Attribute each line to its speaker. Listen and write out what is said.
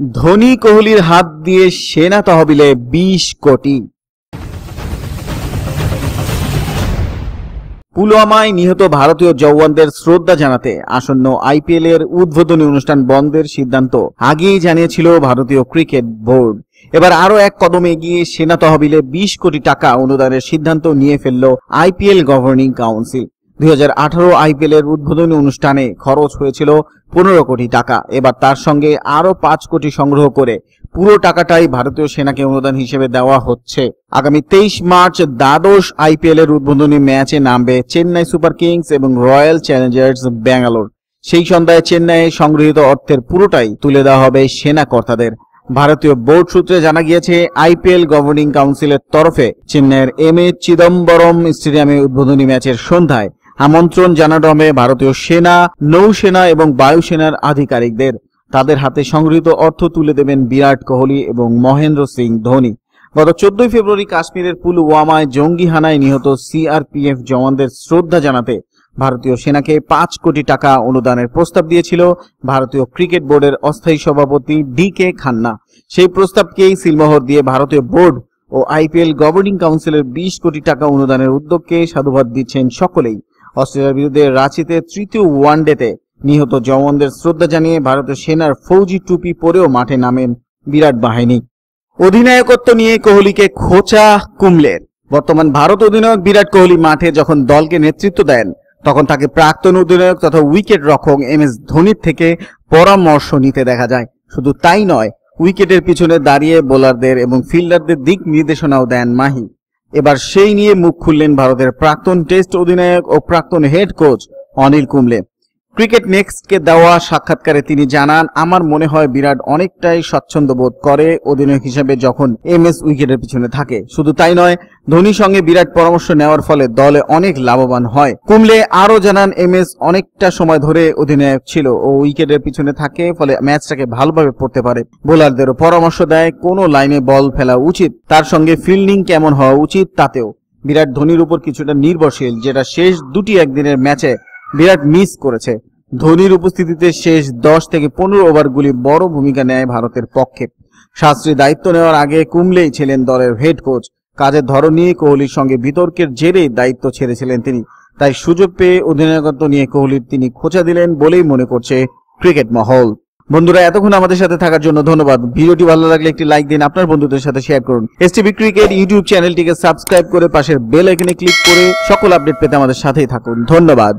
Speaker 1: ধোনি কোহলির হাত দিয়ে সেনা তহবিলে 20 কোটি। পুলওয়ামায় নিহত ভারতীয় জওয়ানদের শ্রদ্ধা জানাতে আসন্ন আইপিএল এর উদ্বোধনী অনুষ্ঠান বন্ধের সিদ্ধান্ত আগেই জানিয়েছিল ভারতীয় ক্রিকেট বোর্ড। এবার আরো এক কদম এগিয়ে সেনা তহবিলে 20 কোটি টাকা অনুদানের সিদ্ধান্ত নিয়ে ফেলল আইপিএল গভর্নিং কাউন্সিল। 2018 আইপিএল এর উদ্বোধনী অনুষ্ঠানে খরচ হয়েছিল 15 কোটি টাকা। এবার তার সঙ্গে আরো 5 কোটি সংগ্রহ করে পুরো টাকাটাই ভারতীয় সেনাকে অনুদান হিসেবে দেওয়া হচ্ছে। আগামী 23 মার্চ দ্বাদশ আইপিএল এর উদ্বোধনী ম্যাচে নামবে চেন্নাই সুপার কিংস এবং রয়্যাল চ্যালেঞ্জার্স ব্যাঙ্গালোর। সেই সন্ধ্যায় চেন্নাইয়ে সংগৃহীত অর্থের পুরোটাই তুলে দেওয়া হবে সেনা কর্তাদের। ভারতীয় বোর্ড সূত্রে জানা গিয়েছে, আইপিএল গভর্নিং কাউন্সিলের তরফে চেন্নাইয়ের এম.এ. চিদম্বরম স্টেডিয়ামে উদ্বোধনী ম্যাচের সন্ধ্যায় আমন্ত্রণ জানানো হবে ভারতীয় সেনা, নৌসেনা এবং বায়ুসেনার আধিকারিকদের। তাদের হাতে সংগৃহীত অর্থ তুলে দেবেন বিরাট কোহলি এবং মহেন্দ্র সিং ধোনি। গত 14 ফেব্রুয়ারি কাশ্মীরের পুলওয়ামায় জঙ্গি হানায় নিহত সিআরপিএফ জওয়ানদের শ্রদ্ধা জানাতে ভারতীয় সেনাকে 5 কোটি টাকা অনুদানের প্রস্তাব দিয়েছিল ভারতীয় ক্রিকেট বোর্ডের অস্থায়ী সভাপতি ডি.কে. খান্না। সেই প্রস্তাবকেই সিলমোহর দিয়ে ভারতীয় বোর্ড ও আইপিএল গভর্নিং কাউন্সিলের 20 কোটি টাকা অনুদানের উদ্যোগকে সাধুবাদ দিচ্ছেন সকলেই। অস্ট্রেলিয়ার বিরুদ্ধে রাঁচিতে তৃতীয় ওয়ানডেতে নিহত জওয়ানদের শ্রদ্ধা জানিয়ে ভারতীয় সেনার ফৌজি টুপি পরেও মাঠে নামেন বিরাট বাহিনী। অধিনায়কত্ব নিয়ে কোহলিকে খোঁচা কুম্বলের। বর্তমান ভারত অধিনায়ক বিরাট কোহলি মাঠে যখন দলকে নেতৃত্ব দেন, তখন তাকে প্রাক্তন অধিনায়ক তথা উইকেট রক্ষক এম.এস. ধোনির থেকে পরামর্শ নিতে দেখা যায়। শুধু তাই নয়, উইকেটের পিছনে দাঁড়িয়ে বোলারদের এবং ফিল্ডারদের দিক নির্দেশনাও দেন মাহি। এবার সেই নিয়ে মুখ খুললেন ভারতের প্রাক্তন টেস্ট অধিনায়ক ও প্রাক্তন head coach Anil Kumble. Cricket নেক্সটকে দেওয়া সাক্ষাৎকারে তিনি জানান, আমার মনে হয় বিরাট অনেকটাই স্বচ্ছন্দ বোধ করে অধিনায়ক হিসেবে যখন এম.এস. উইকেটের পিছনে থাকে। শুধু তাই নয়, ধোনির সঙ্গে বিরাট পরামর্শ নেওয়ার ফলে দলে অনেক লাভবান হয়। কুম্বলে আরো জানান, এম.এস. অনেকটা সময় ধরে অধিনায়ক ছিল ও উইকেটের পিছনে থাকে, ফলে ম্যাচটাকে ভালোভাবে পড়তে পারে। বোলারদেরও পরামর্শ দেয় কোন লাইনে বল ফেলা উচিত, তার সঙ্গে ফিল্ডিং কেমন হওয়া উচিত। তাতেও বিরাট ধোনির উপর কিছুটা নির্ভরশীল, যেটা শেষ দুটি একদিনের ম্যাচে বিরাট মিস করেছে। ধোনির উপস্থিতিতে শেষ 10 থেকে 15 ওভারগুলি বড় ভূমিকা নেয় ভারতের পক্ষে। শাস্ত্রী দায়িত্ব নেওয়ার আগে কুম্বলেই ছিলেন দলের হেড কোচ। কাজের ধরন নিয়ে কোহলির সঙ্গে বিতর্কের জেরেই দায়িত্ব ছেড়েছিলেন তিনি। তাই সুযোগ পেয়ে অধিনায়কত্ব নিয়ে কোহলির তিনি খোঁচা দিলেন বলেই মনে করছে ক্রিকেট মহল। বন্ধুরা, এতক্ষণ আমাদের সাথে থাকার জন্য ধন্যবাদ। ভিডিওটি ভালো লাগলে একটি লাইক দিন, আপনার বন্ধুদের সাথে শেয়ার করুন। এসটিভি ক্রিকেট ইউটিউব চ্যানেলটিকে সাবস্ক্রাইব করে পাশের বেল আইকনে ক্লিক করে সকল আপডেট পেতে আমাদের সাথেই থাকুন। ধন্যবাদ।